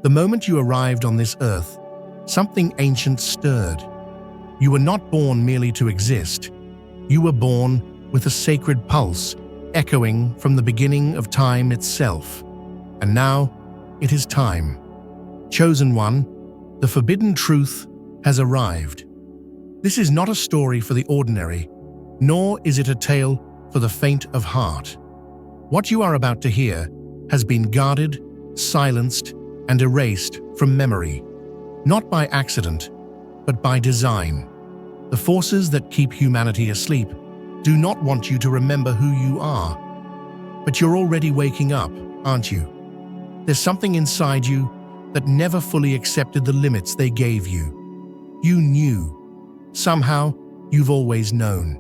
The moment you arrived on this earth, something ancient stirred. You were not born merely to exist. You were born with a sacred pulse echoing from the beginning of time itself. And now, it is time. Chosen one, the forbidden truth has arrived. This is not a story for the ordinary, nor is it a tale for the faint of heart. What you are about to hear has been guarded, silenced, and erased from memory, not by accident, but by design. The forces that keep humanity asleep do not want you to remember who you are. But you're already waking up, aren't you? There's something inside you that never fully accepted the limits they gave you. You knew. Somehow, you've always known.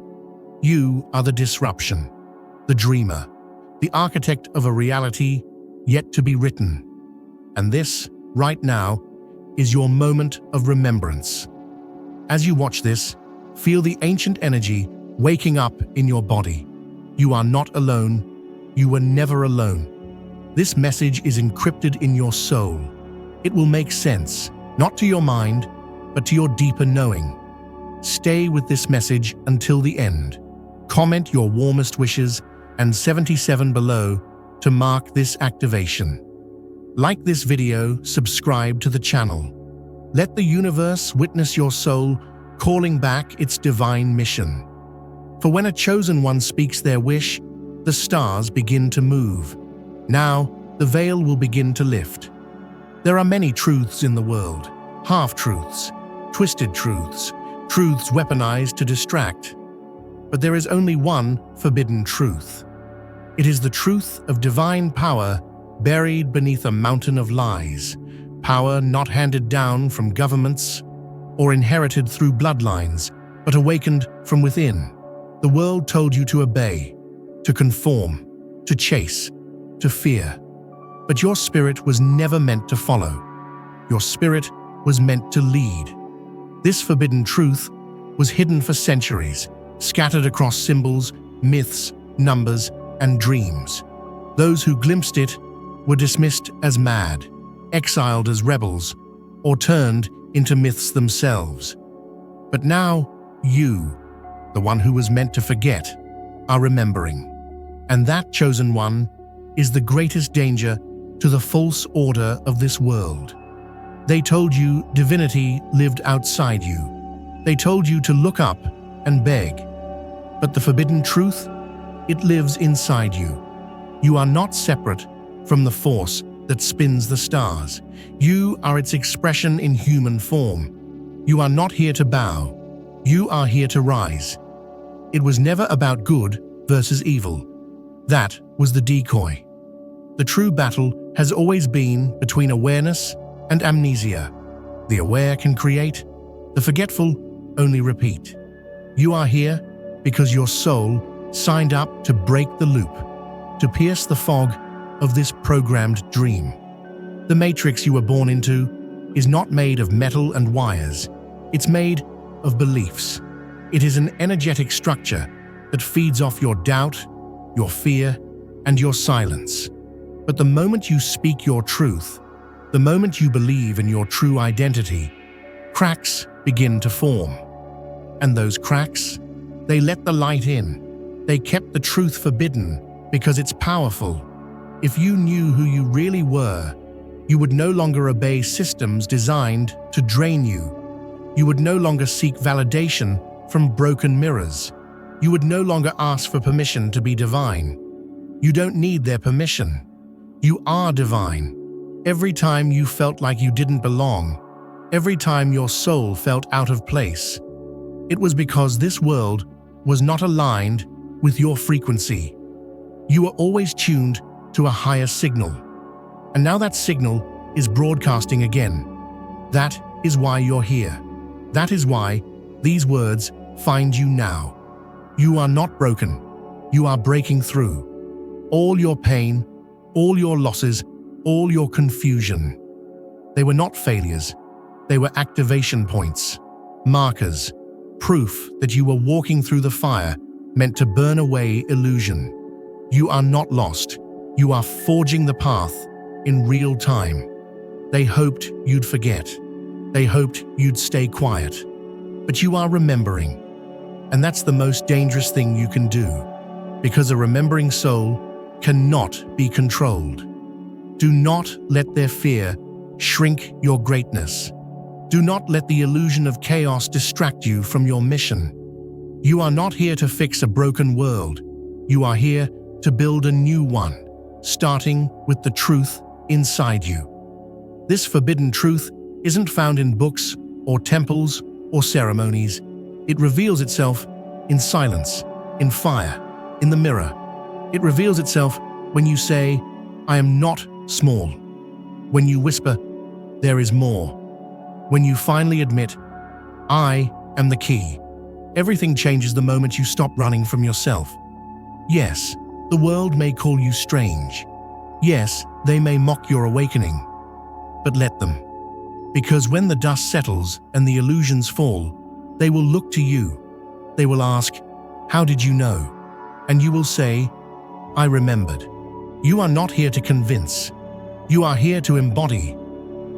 You are the disruption, the dreamer, the architect of a reality yet to be written. And this, right now, is your moment of remembrance. As you watch this, feel the ancient energy waking up in your body. You are not alone. You were never alone. This message is encrypted in your soul. It will make sense, not to your mind, but to your deeper knowing. Stay with this message until the end. Comment your warmest wishes and 77 below to mark this activation. Like this video, subscribe to the channel. Let the universe witness your soul calling back its divine mission. For when a chosen one speaks their wish, the stars begin to move. Now, the veil will begin to lift. There are many truths in the world, half-truths, twisted truths, truths weaponized to distract. But there is only one forbidden truth. It is the truth of divine power buried beneath a mountain of lies, power not handed down from governments or inherited through bloodlines, but awakened from within. The world told you to obey, to conform, to chase, to fear. But your spirit was never meant to follow. Your spirit was meant to lead. This forbidden truth was hidden for centuries, scattered across symbols, myths, numbers, and dreams. Those who glimpsed it were dismissed as mad, exiled as rebels, or turned into myths themselves. But now, you, the one who was meant to forget, are remembering. And that chosen one is the greatest danger to the false order of this world. They told you divinity lived outside you. They told you to look up and beg. But the forbidden truth, it lives inside you. You are not separate from the force that spins the stars. You are its expression in human form. You are not here to bow. You are here to rise. It was never about good versus evil. That was the decoy. The true battle has always been between awareness and amnesia. The aware can create, the forgetful only repeat. You are here because your soul signed up to break the loop, to pierce the fog of this programmed dream. The matrix you were born into is not made of metal and wires. It's made of beliefs. It is an energetic structure that feeds off your doubt, your fear, and your silence. But the moment you speak your truth, the moment you believe in your true identity, cracks begin to form. And those cracks, they let the light in. They kept the truth forbidden because it's powerful. If you knew who you really were, you would no longer obey systems designed to drain you. You would no longer seek validation from broken mirrors. You would no longer ask for permission to be divine. You don't need their permission. You are divine. Every time you felt like you didn't belong, every time your soul felt out of place, it was because this world was not aligned with your frequency. You were always tuned to a higher signal. And now that signal is broadcasting again. That is why you're here. That is why these words find you now. You are not broken. You are breaking through. All your pain, all your losses, all your confusion. They were not failures. They were activation points, markers, proof that you were walking through the fire meant to burn away illusion. You are not lost. You are forging the path in real time. They hoped you'd forget. They hoped you'd stay quiet. But you are remembering. And that's the most dangerous thing you can do, because a remembering soul cannot be controlled. Do not let their fear shrink your greatness. Do not let the illusion of chaos distract you from your mission. You are not here to fix a broken world. You are here to build a new one, starting with the truth inside you. This forbidden truth isn't found in books or temples or ceremonies. It reveals itself in silence, in fire, in the mirror. It reveals itself when you say, "I am not small." When you whisper, "There is more." When you finally admit, "I am the key." Everything changes the moment you stop running from yourself. Yes, the world may call you strange. Yes, they may mock your awakening. But let them. Because when the dust settles and the illusions fall, they will look to you. They will ask, "How did you know?" And you will say, "I remembered." You are not here to convince. You are here to embody.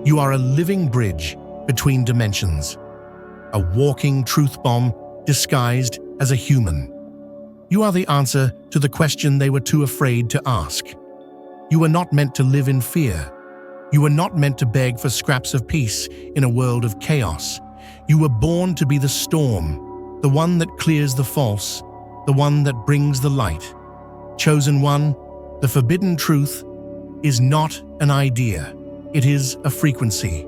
You are a living bridge between dimensions. A walking truth bomb disguised as a human. You are the answer to the question they were too afraid to ask. You were not meant to live in fear. You were not meant to beg for scraps of peace in a world of chaos. You were born to be the storm, the one that clears the false, the one that brings the light. Chosen one, the forbidden truth is not an idea. It is a frequency.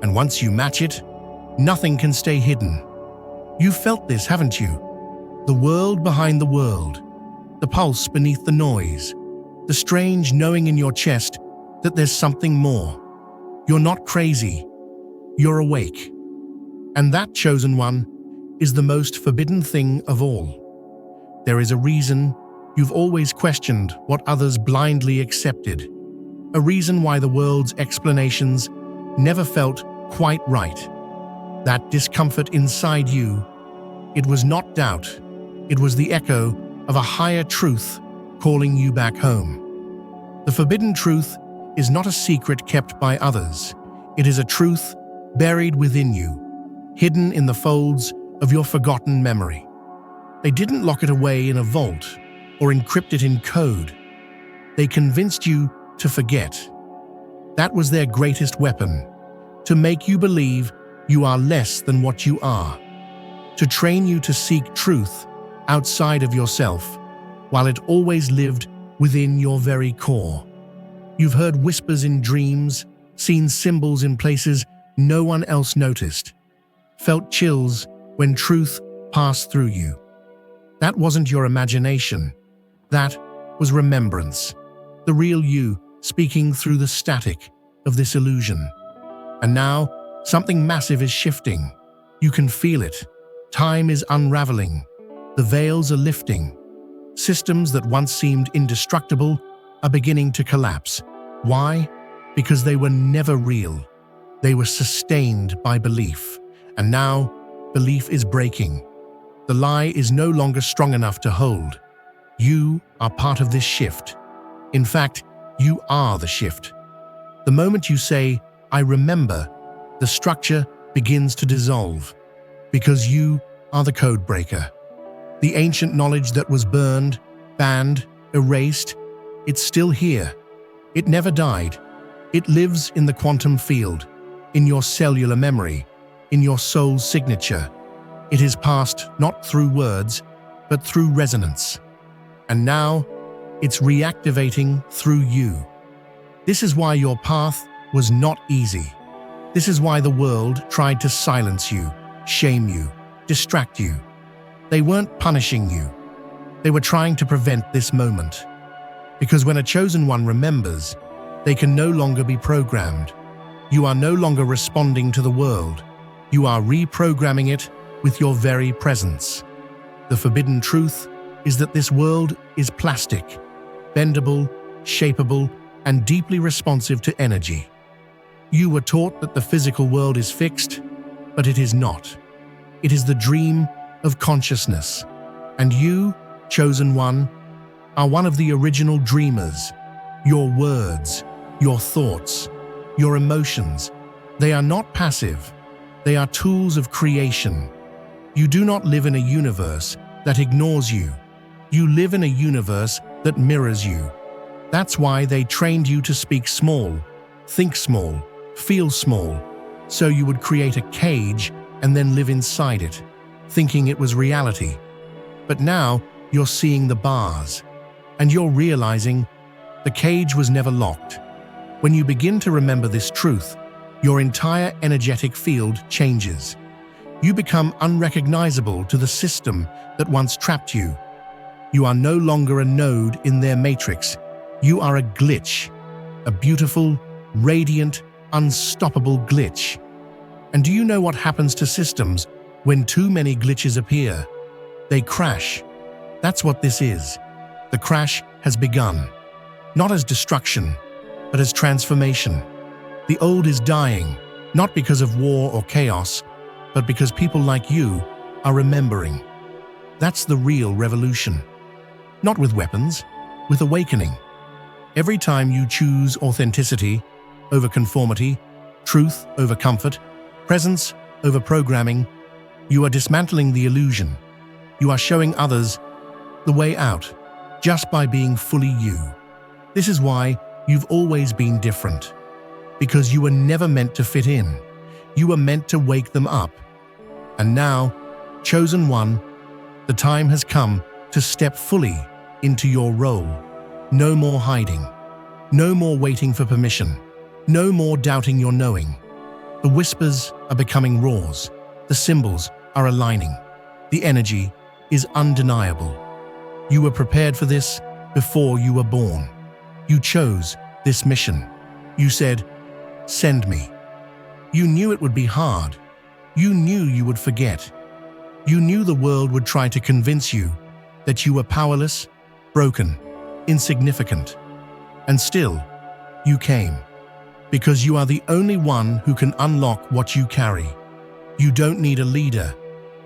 And once you match it, nothing can stay hidden. You've felt this, haven't you? The world behind the world, the pulse beneath the noise, the strange knowing in your chest that there's something more. You're not crazy. You're awake. And that, chosen one, is the most forbidden thing of all. There is a reason you've always questioned what others blindly accepted. A reason why the world's explanations never felt quite right. That discomfort inside you, it was not doubt. It was the echo of a higher truth calling you back home. The forbidden truth is not a secret kept by others. It is a truth buried within you, hidden in the folds of your forgotten memory. They didn't lock it away in a vault or encrypt it in code. They convinced you to forget. That was their greatest weapon, to make you believe you are less than what you are, to train you to seek truth outside of yourself, while it always lived within your very core. You've heard whispers in dreams, seen symbols in places no one else noticed, felt chills when truth passed through you. That wasn't your imagination. That was remembrance, the real you speaking through the static of this illusion. And now, something massive is shifting. You can feel it. Time is unraveling. The veils are lifting. Systems that once seemed indestructible are beginning to collapse. Why? Because they were never real. They were sustained by belief. And now, belief is breaking. The lie is no longer strong enough to hold. You are part of this shift. In fact, you are the shift. The moment you say, "I remember," the structure begins to dissolve, because you are the code breaker. The ancient knowledge that was burned, banned, erased, it's still here. It never died. It lives in the quantum field, in your cellular memory, in your soul's signature. It is passed not through words, but through resonance. And now, it's reactivating through you. This is why your path was not easy. This is why the world tried to silence you, shame you, distract you. They weren't punishing you. They were trying to prevent this moment. Because when a chosen one remembers, they can no longer be programmed. You are no longer responding to the world. You are reprogramming it with your very presence. The forbidden truth is that this world is plastic, bendable, shapeable, and deeply responsive to energy. You were taught that the physical world is fixed, but it is not. It is the dream of consciousness. And you, chosen one, are one of the original dreamers. Your words, your thoughts, your emotions. They are not passive. They are tools of creation. You do not live in a universe that ignores you. You live in a universe that mirrors you. That's why they trained you to speak small, think small, feel small, so you would create a cage and then live inside it, thinking it was reality. But now you're seeing the bars, and you're realizing the cage was never locked. When you begin to remember this truth, your entire energetic field changes. You become unrecognizable to the system that once trapped you. You are no longer a node in their matrix. You are a glitch, a beautiful, radiant, unstoppable glitch. And do you know what happens to systems when too many glitches appear? They crash. That's what this is. The crash has begun, not as destruction, but as transformation. The old is dying, not because of war or chaos, but because people like you are remembering. That's the real revolution. Not with weapons, with awakening. Every time you choose authenticity over conformity, truth over comfort, presence over programming, you are dismantling the illusion. You are showing others the way out, just by being fully you. This is why you've always been different. Because you were never meant to fit in. You were meant to wake them up. And now, chosen one, the time has come to step fully into your role. No more hiding. No more waiting for permission. No more doubting your knowing. The whispers are becoming roars. The symbols are aligning. The energy is undeniable. You were prepared for this before you were born. You chose this mission. You said, "Send me." You knew it would be hard. You knew you would forget. You knew the world would try to convince you that you were powerless, broken, insignificant. And still, you came. Because you are the only one who can unlock what you carry. You don't need a leader.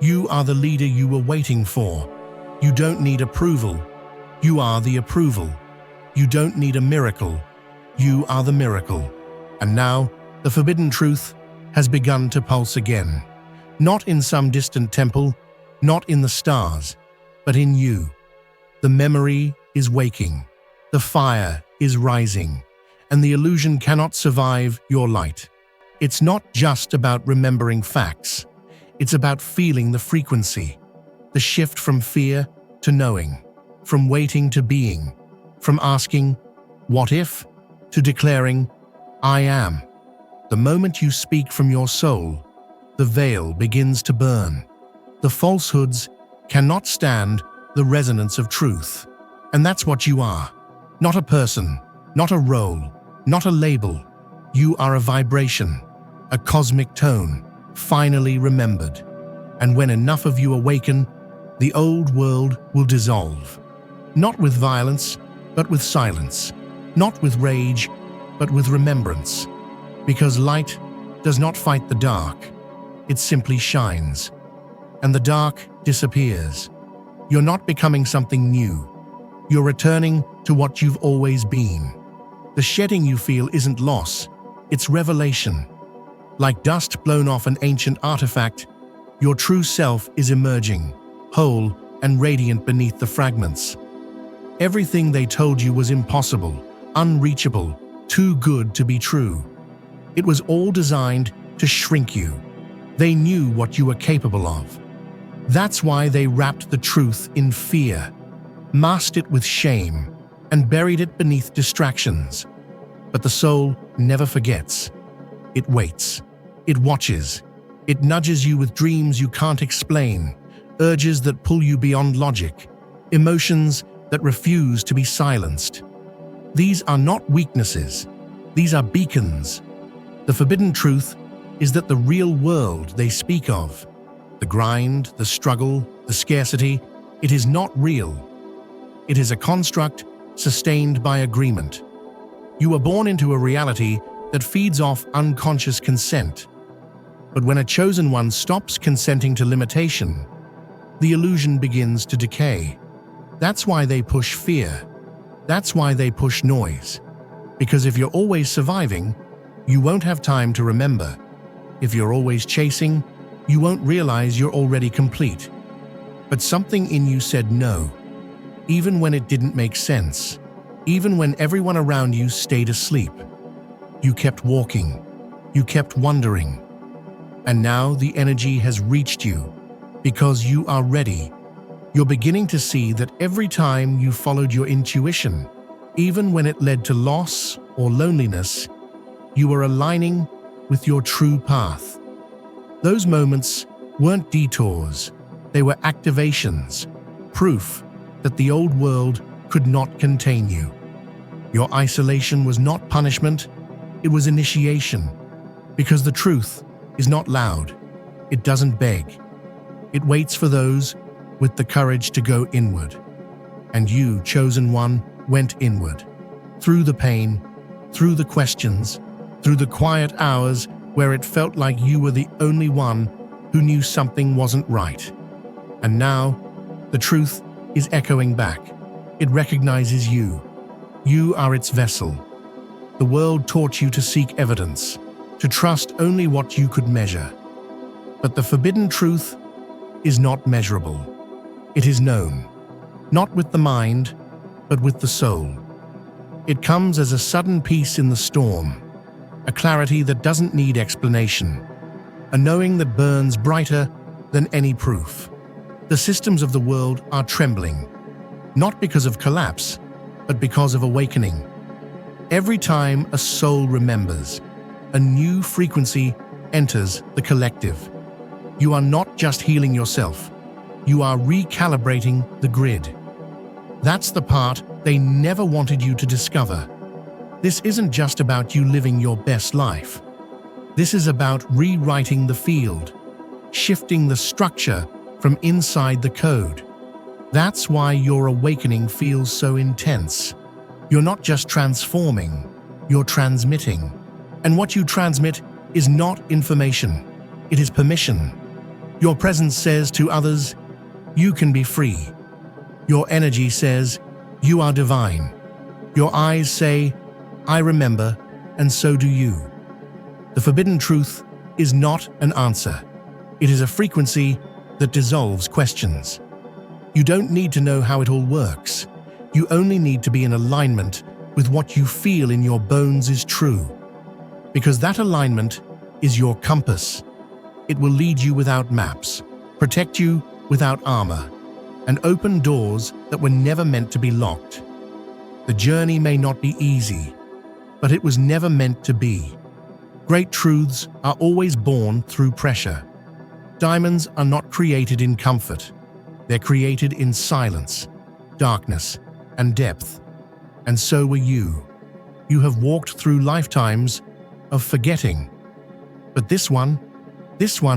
You are the leader you were waiting for. You don't need approval. You are the approval. You don't need a miracle. You are the miracle. And now, the forbidden truth has begun to pulse again. Not in some distant temple, not in the stars, but in you. The memory is waking. The fire is rising. And the illusion cannot survive your light. It's not just about remembering facts. It's about feeling the frequency. The shift from fear to knowing. From waiting to being. From asking, "What if?" to declaring, "I am." The moment you speak from your soul, the veil begins to burn. The falsehoods cannot stand the resonance of truth. And that's what you are. Not a person, not a role, not a label. You are a vibration, a cosmic tone, finally remembered. And when enough of you awaken, the old world will dissolve. Not with violence, but with silence. Not with rage, but with remembrance. Because light does not fight the dark. It simply shines. And the dark disappears. You're not becoming something new. You're returning to what you've always been. The shedding you feel isn't loss, it's revelation. Like dust blown off an ancient artifact, your true self is emerging, whole and radiant beneath the fragments. Everything they told you was impossible, unreachable, too good to be true. It was all designed to shrink you. They knew what you were capable of. That's why they wrapped the truth in fear, masked it with shame, and buried it beneath distractions. But the soul never forgets. It waits. It watches. It nudges you with dreams you can't explain, urges that pull you beyond logic, emotions that refuse to be silenced. These are not weaknesses. These are beacons. The forbidden truth is that the real world they speak of, the grind, the struggle, the scarcity, it is not real. It is a construct sustained by agreement. You were born into a reality that feeds off unconscious consent. But when a chosen one stops consenting to limitation, the illusion begins to decay. That's why they push fear. That's why they push noise. Because if you're always surviving, You won't have time to remember. If you're always chasing, you won't realize you're already complete. But something in you said no, even when it didn't make sense, even when everyone around you stayed asleep. You kept walking, you kept wondering. And now the energy has reached you, because you are ready. You're beginning to see that every time you followed your intuition, even when it led to loss or loneliness, you were aligning with your true path. Those moments weren't detours, they were activations, proof that the old world could not contain you. Your isolation was not punishment, it was initiation, because the truth is not loud, it doesn't beg. It waits for those with the courage to go inward. And you, chosen one, went inward. Through the pain, through the questions, through the quiet hours where it felt like you were the only one who knew something wasn't right. And now, the truth is echoing back. It recognizes you. You are its vessel. The world taught you to seek evidence, to trust only what you could measure. But the forbidden truth is not measurable. It is known, not with the mind, but with the soul. It comes as a sudden peace in the storm, a clarity that doesn't need explanation, a knowing that burns brighter than any proof. The systems of the world are trembling, not because of collapse, but because of awakening. Every time a soul remembers, a new frequency enters the collective. You are not just healing yourself, you are recalibrating the grid. That's the part they never wanted you to discover. This isn't just about you living your best life. This is about rewriting the field, shifting the structure from inside the code. That's why your awakening feels so intense. You're not just transforming, you're transmitting. And what you transmit is not information, it is permission. Your presence says to others, you can be free. Your energy says, you are divine. Your eyes say, I remember, and so do you. The forbidden truth is not an answer. It is a frequency that dissolves questions. You don't need to know how it all works. You only need to be in alignment with what you feel in your bones is true. Because that alignment is your compass. It will lead you without maps, protect you without armor, and open doors that were never meant to be locked. The journey may not be easy, but it was never meant to be. Great truths are always born through pressure. Diamonds are not created in comfort. They're created in silence, darkness, and depth. And so were you. You have walked through lifetimes of forgetting. But this one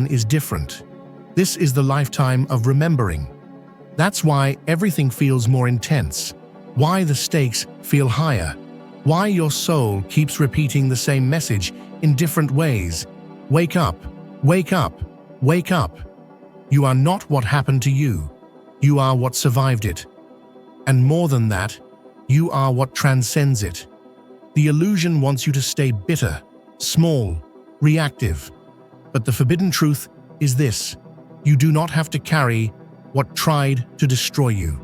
is different. This is the lifetime of remembering. That's why everything feels more intense, why the stakes feel higher, why your soul keeps repeating the same message in different ways. Wake up, wake up, wake up. You are not what happened to you. You are what survived it. And more than that, you are what transcends it. The illusion wants you to stay bitter, small, reactive. But the forbidden truth is this: you do not have to carry what tried to destroy you.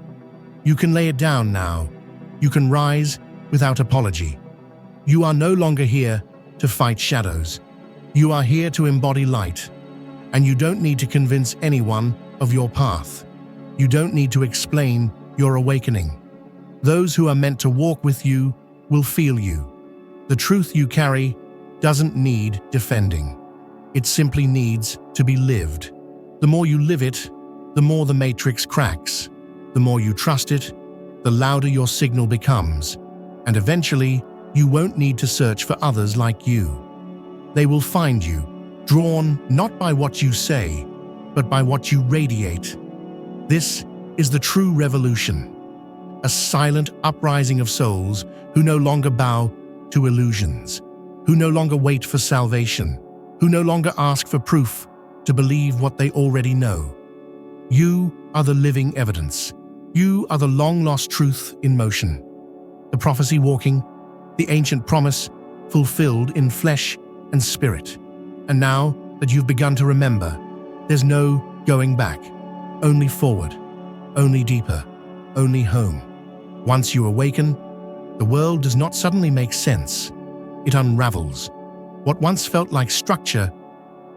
You can lay it down now. You can rise without apology. You are no longer here to fight shadows. You are here to embody light. And you don't need to convince anyone of your path. You don't need to explain your awakening. Those who are meant to walk with you will feel you. The truth you carry doesn't need defending. It simply needs to be lived. The more you live it, the more the matrix cracks. The more you trust it, the louder your signal becomes. And eventually, you won't need to search for others like you. They will find you, drawn not by what you say, but by what you radiate. This is the true revolution. A silent uprising of souls who no longer bow to illusions, who no longer wait for salvation, who no longer ask for proof to believe what they already know. You are the living evidence. You are the long-lost truth in motion. The prophecy walking, the ancient promise fulfilled in flesh and spirit. And now that you've begun to remember, there's no going back, only forward, only deeper, only home. Once you awaken, the world does not suddenly make sense. It unravels. What once felt like structure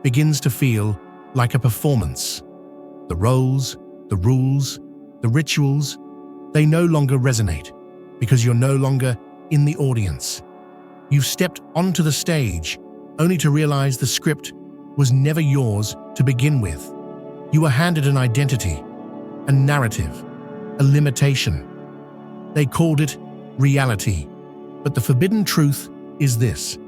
begins to feel like a performance. The roles, the rules, the rituals, they no longer resonate because you're no longer in the audience. You've stepped onto the stage only to realize the script was never yours to begin with. You were handed an identity, a narrative, a limitation. They called it reality, but the forbidden truth is this: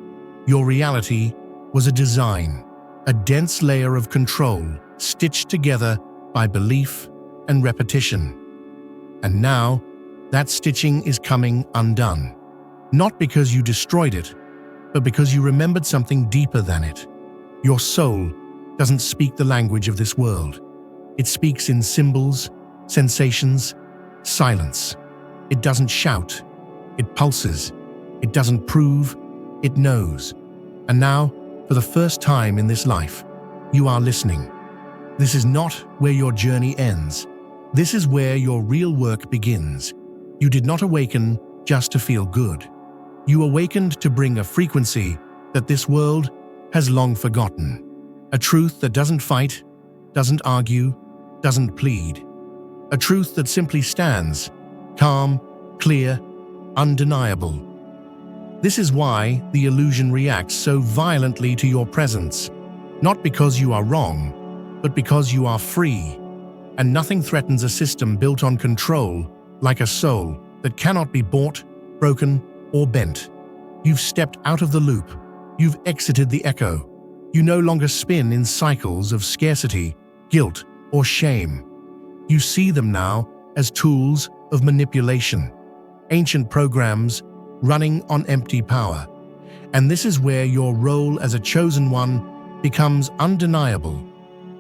your reality was a design, a dense layer of control stitched together by belief and repetition. And now, that stitching is coming undone. Not because you destroyed it, but because you remembered something deeper than it. Your soul doesn't speak the language of this world. It speaks in symbols, sensations, silence. It doesn't shout. It pulses. It doesn't prove. It knows. And now, for the first time in this life, you are listening. This is not where your journey ends. This is where your real work begins. You did not awaken just to feel good. You awakened to bring a frequency that this world has long forgotten. A truth that doesn't fight, doesn't argue, doesn't plead. A truth that simply stands, calm, clear, undeniable. This is why the illusion reacts so violently to your presence. Not because you are wrong, but because you are free. And nothing threatens a system built on control like a soul that cannot be bought, broken, or bent. You've stepped out of the loop. You've exited the echo. You no longer spin in cycles of scarcity, guilt, or shame. You see them now as tools of manipulation, ancient programs running on empty power. And this is where your role as a chosen one becomes undeniable.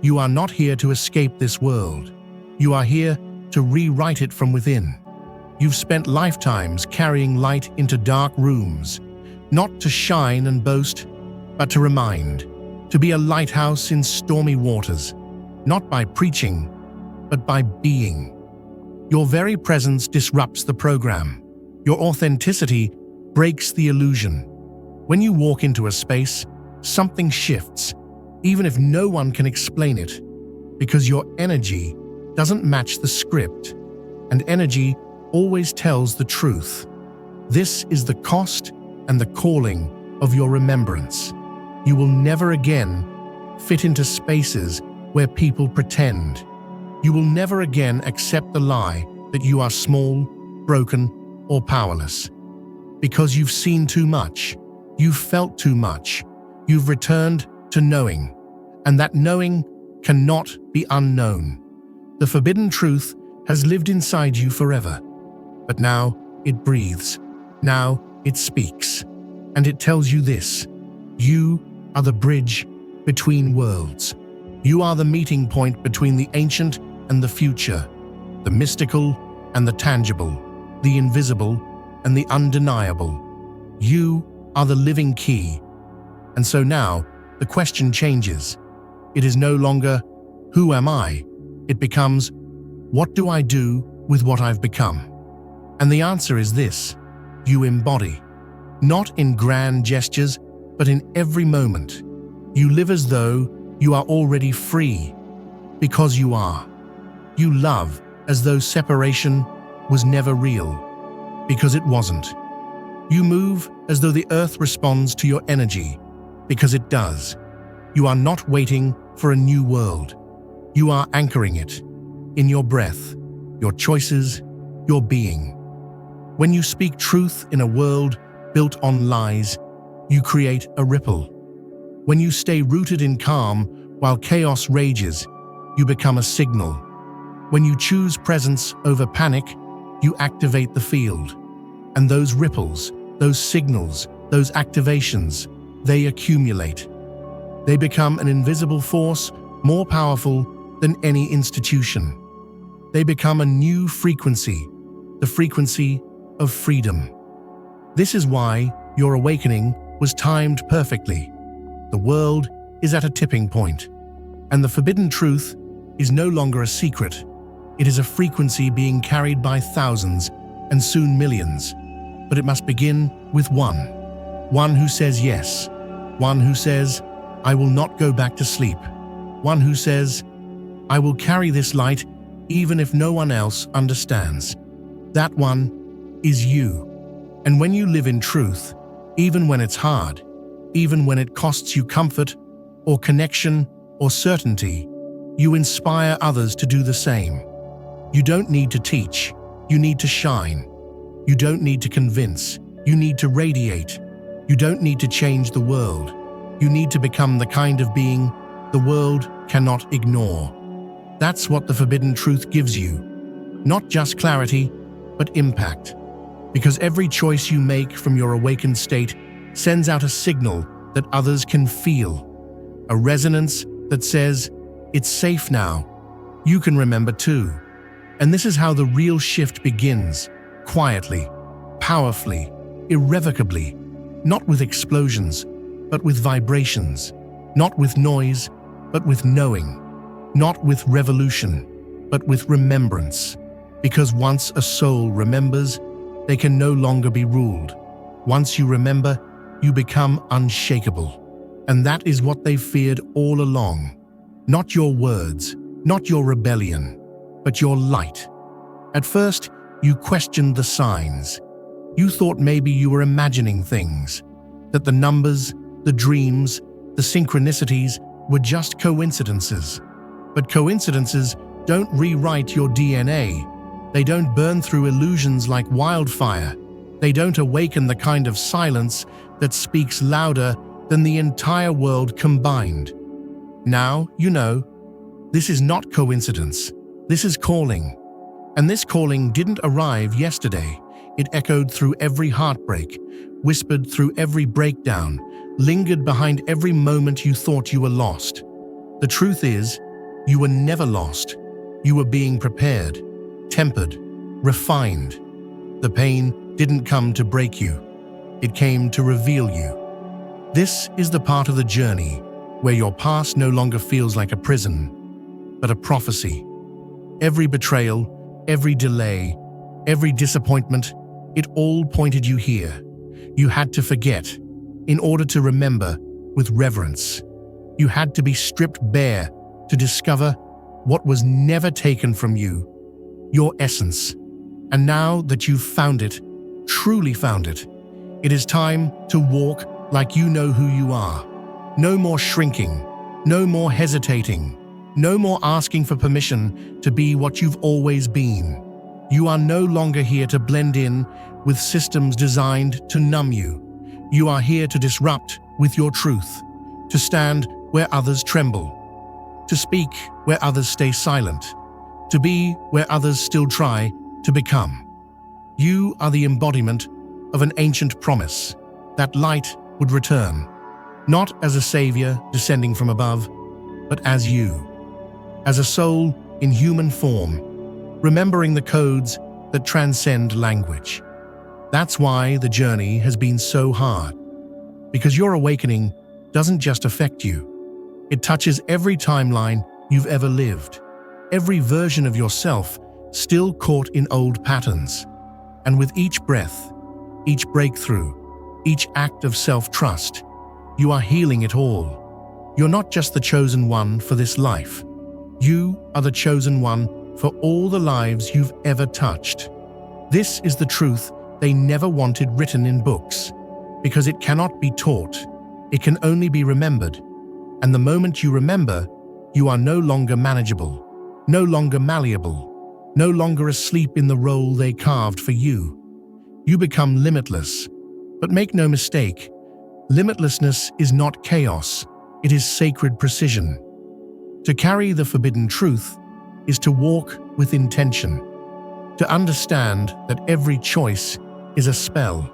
You are not here to escape this world. You are here to rewrite it from within. You've spent lifetimes carrying light into dark rooms, not to shine and boast, but to remind, to be a lighthouse in stormy waters, not by preaching, but by being. Your very presence disrupts the program. Your authenticity breaks the illusion. When you walk into a space, something shifts, even if no one can explain it, because your energy doesn't match the script, and energy always tells the truth. This is the cost and the calling of your remembrance. You will never again fit into spaces where people pretend. You will never again accept the lie that you are small, broken, or powerless. Because you've seen too much, you've felt too much, you've returned to knowing, and that knowing cannot be unknown. The forbidden truth has lived inside you forever, but now it breathes, now it speaks, and it tells you this: you are the bridge between worlds. You are the meeting point between the ancient and the future, the mystical and the tangible, the invisible and the undeniable. You are the living key. And so now the question changes. It is no longer, who am I? It becomes, what do I do with what I've become? And the answer is this: you embody. Not in grand gestures, but in every moment. You live as though you are already free, because you are. You love as though separation was never real, because it wasn't. You move as though the earth responds to your energy, because it does. You are not waiting for a new world. You are anchoring it in your breath, your choices, your being. When you speak truth in a world built on lies, you create a ripple. When you stay rooted in calm while chaos rages, you become a signal. When you choose presence over panic, you activate the field. And those ripples, those signals, those activations, they accumulate. They become an invisible force more powerful than any institution. They become a new frequency, the frequency of freedom. This is why your awakening was timed perfectly. The world is at a tipping point, and the forbidden truth is no longer a secret. It is a frequency being carried by thousands and soon millions. But it must begin with one who says yes, one who says, "I will not go back to sleep," one who says, "I will carry this light even if no one else understands." That one is you. And when you live in truth, even when it's hard, even when it costs you comfort or connection or certainty, you inspire others to do the same. You don't need to teach, you need to shine. You don't need to convince, you need to radiate. You don't need to change the world. You need to become the kind of being the world cannot ignore. That's what the forbidden truth gives you. Not just clarity, but impact. Because every choice you make from your awakened state sends out a signal that others can feel. A resonance that says, "It's safe now. You can remember too." And this is how the real shift begins. Quietly, powerfully, irrevocably, not with explosions, but with vibrations, not with noise, but with knowing, not with revolution, but with remembrance. Because once a soul remembers, they can no longer be ruled. Once you remember, you become unshakable. And that is what they feared all along. Not your words, not your rebellion, but your light. At first, you questioned the signs. You thought maybe you were imagining things, that the numbers, the dreams, the synchronicities were just coincidences. But coincidences don't rewrite your DNA. They don't burn through illusions like wildfire. They don't awaken the kind of silence that speaks louder than the entire world combined. Now you know, this is not coincidence. This is calling. And this calling didn't arrive yesterday. It echoed through every heartbreak, whispered through every breakdown, lingered behind every moment you thought you were lost. The truth is, you were never lost. You were being prepared, tempered, refined. The pain didn't come to break you. It came to reveal you. This is the part of the journey where your past no longer feels like a prison, but a prophecy. Every betrayal, every delay, every disappointment, it all pointed you here. You had to forget in order to remember with reverence. You had to be stripped bare to discover what was never taken from you, your essence. And now that you've found it, truly found it, it is time to walk like you know who you are. No more shrinking, no more hesitating, no more asking for permission to be what you've always been. You are no longer here to blend in with systems designed to numb you. You are here to disrupt with your truth, to stand where others tremble, to speak where others stay silent, to be where others still try to become. You are the embodiment of an ancient promise that light would return, not as a savior descending from above, but as you, as a soul in human form, remembering the codes that transcend language. That's why the journey has been so hard, because your awakening doesn't just affect you. It touches every timeline you've ever lived, every version of yourself still caught in old patterns. And with each breath, each breakthrough, each act of self-trust, you are healing it all. You're not just the chosen one for this life. You are the chosen one for all the lives you've ever touched. This is the truth they never wanted written in books, because it cannot be taught. It can only be remembered. And the moment you remember, you are no longer manageable, no longer malleable, no longer asleep in the role they carved for you. You become limitless. But make no mistake, limitlessness is not chaos, it is sacred precision. To carry the forbidden truth is to walk with intention, to understand that every choice is a spell,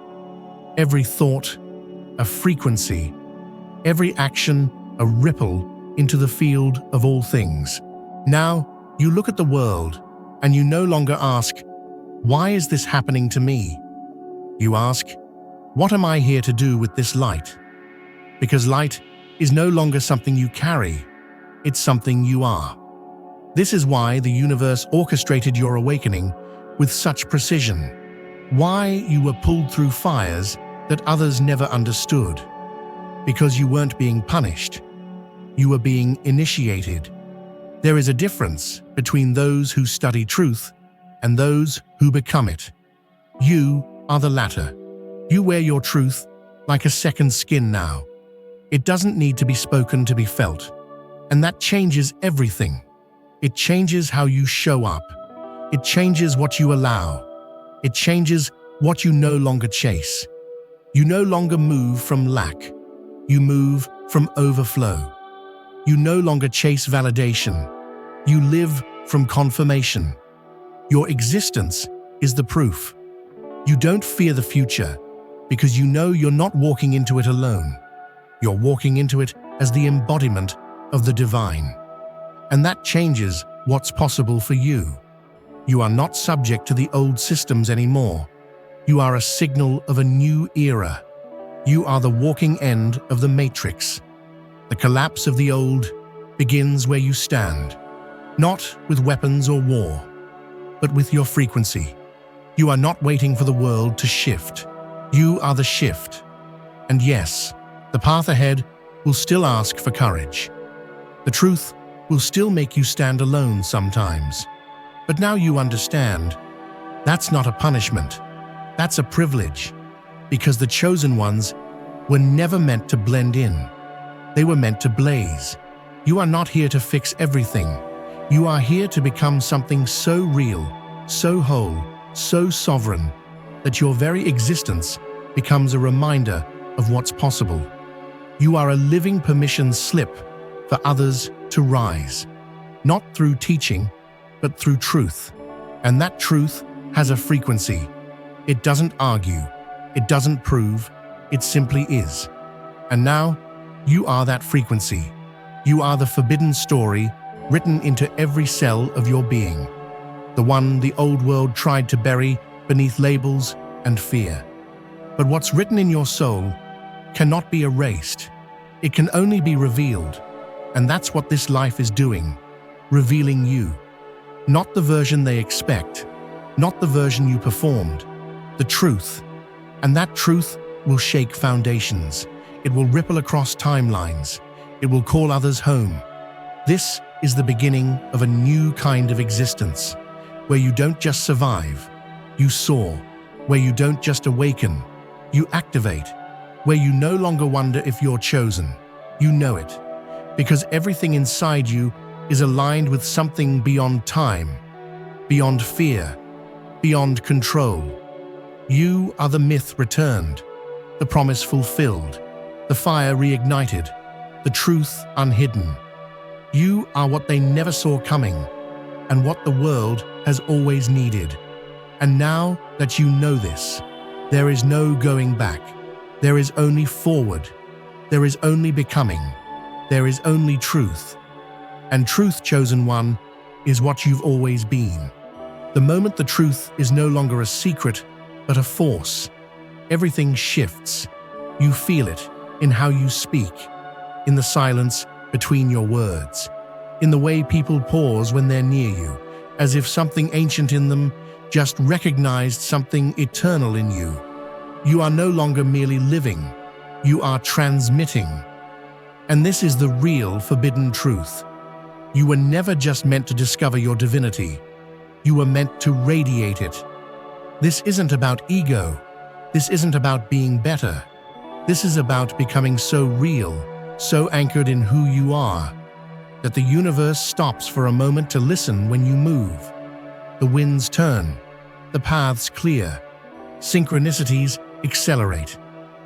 every thought a frequency, every action a ripple into the field of all things. Now, you look at the world and you no longer ask, "Why is this happening to me?" You ask, What am I here to do with this light? Because light is no longer something you carry, it's something you are. This is why the universe orchestrated your awakening with such precision. Why you were pulled through fires that others never understood. Because you weren't being punished. You were being initiated. There is a difference between those who study truth and those who become it. You are the latter. You wear your truth like a second skin now. It doesn't need to be spoken to be felt. And that changes everything. It changes how you show up. It changes what you allow. It changes what you no longer chase. You no longer move from lack. You move from overflow. You no longer chase validation. You live from confirmation. Your existence is the proof. You don't fear the future because you know you're not walking into it alone. You're walking into it as the embodiment of the divine. And that changes what's possible for you. You are not subject to the old systems anymore. You are a signal of a new era. You are the walking end of the matrix. The collapse of the old begins where you stand, not with weapons or war, but with your frequency. You are not waiting for the world to shift. You are the shift. And yes, the path ahead will still ask for courage. The truth will still make you stand alone sometimes. But now you understand, that's not a punishment. That's a privilege. Because the chosen ones were never meant to blend in. They were meant to blaze. You are not here to fix everything. You are here to become something so real, so whole, so sovereign, that your very existence becomes a reminder of what's possible. You are a living permission slip for others to rise, not through teaching, but through truth. And that truth has a frequency. It doesn't argue, it doesn't prove, it simply is. And now, you are that frequency. You are the forbidden story written into every cell of your being. The one the old world tried to bury beneath labels and fear. But what's written in your soul cannot be erased. It can only be revealed. And that's what this life is doing, revealing you. Not the version they expect, not the version you performed, the truth. And that truth will shake foundations. It will ripple across timelines. It will call others home. This is the beginning of a new kind of existence, where you don't just survive, you soar, where you don't just awaken, you activate, where you no longer wonder if you're chosen, you know it, because everything inside you is aligned with something beyond time, beyond fear, beyond control. You are the myth returned, the promise fulfilled, the fire reignited, the truth unhidden. You are what they never saw coming, and what the world has always needed. And now that you know this, there is no going back. There is only forward. There is only becoming. There is only truth. And truth, chosen one, is what you've always been. The moment the truth is no longer a secret, but a force, everything shifts. You feel it in how you speak, in the silence between your words, in the way people pause when they're near you, as if something ancient in them just recognized something eternal in you. You are no longer merely living, you are transmitting. And this is the real forbidden truth. You were never just meant to discover your divinity. You were meant to radiate it. This isn't about ego. This isn't about being better. This is about becoming so real, so anchored in who you are, that the universe stops for a moment to listen when you move. The winds turn, the paths clear, synchronicities accelerate,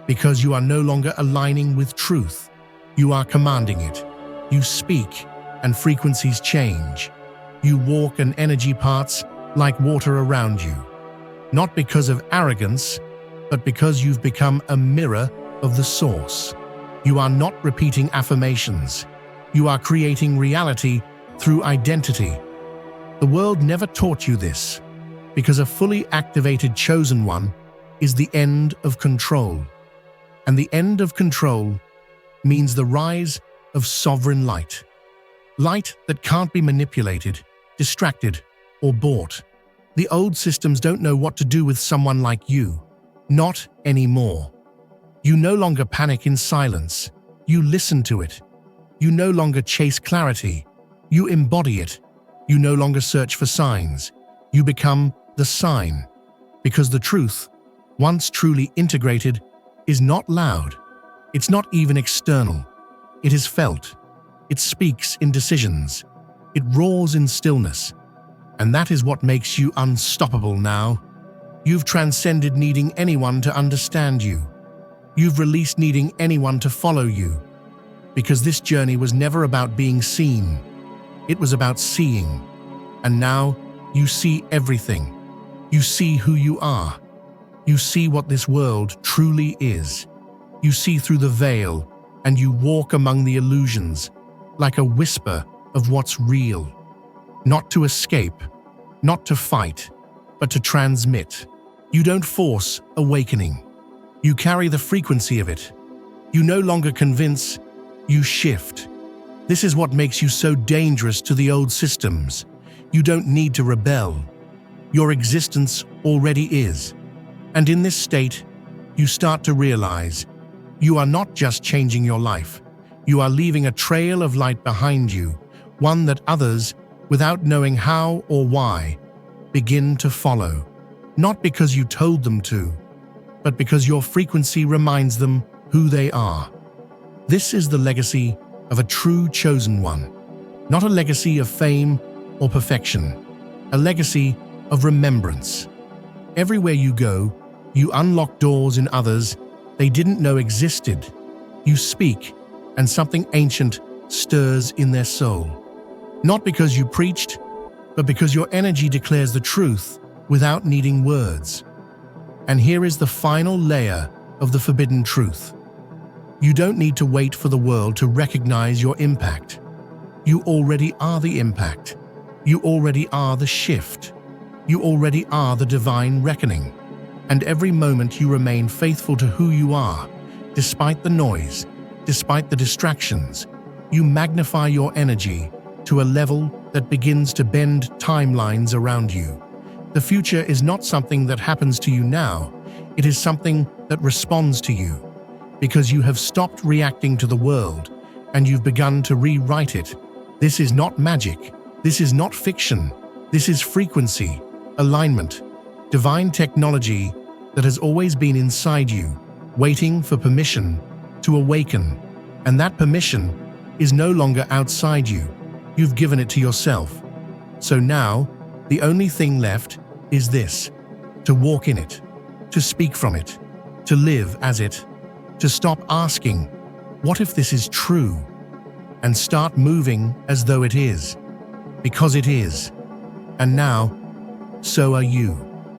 because you are no longer aligning with truth. You are commanding it. You speak, and frequencies change. You walk and energy parts like water around you. Not because of arrogance, but because you've become a mirror of the source. You are not repeating affirmations. You are creating reality through identity. The world never taught you this, because a fully activated chosen one is the end of control. And the end of control means the rise of sovereign light. Light that can't be manipulated, distracted, or bought. The old systems don't know what to do with someone like you. Not anymore. You no longer panic in silence. You listen to it. You no longer chase clarity. You embody it. You no longer search for signs. You become the sign. Because the truth, once truly integrated, is not loud. It's not even external. It is felt. It speaks in decisions. It roars in stillness. And that is what makes you unstoppable now. You've transcended needing anyone to understand you. You've released needing anyone to follow you. Because this journey was never about being seen. It was about seeing. And now you see everything. You see who you are. You see what this world truly is. You see through the veil, and you walk among the illusions, like a whisper of what's real. Not to escape, not to fight, but to transmit. You don't force awakening. You carry the frequency of it. You no longer convince, you shift. This is what makes you so dangerous to the old systems. You don't need to rebel. Your existence already is. And in this state, you start to realize you are not just changing your life. You are leaving a trail of light behind you, one that others, without knowing how or why, begin to follow. Not because you told them to, but because your frequency reminds them who they are. This is the legacy of a true chosen one. Not a legacy of fame or perfection. A legacy of remembrance. Everywhere you go, you unlock doors in others they didn't know existed. You speak, and something ancient stirs in their soul. Not because you preached, but because your energy declares the truth without needing words. And here is the final layer of the forbidden truth. You don't need to wait for the world to recognize your impact. You already are the impact. You already are the shift. You already are the divine reckoning. And every moment you remain faithful to who you are, despite the noise, despite the distractions, you magnify your energy to a level that begins to bend timelines around you. The future is not something that happens to you now, it is something that responds to you, because you have stopped reacting to the world and you've begun to rewrite it. This is not magic, this is not fiction, this is frequency, alignment, divine technology that has always been inside you, waiting for permission to awaken. And that permission is no longer outside you. You've given it to yourself. So now, the only thing left is this: to walk in it, to speak from it, to live as it, to stop asking, what if this is true? And start moving as though it is. Because it is. And now, so are you.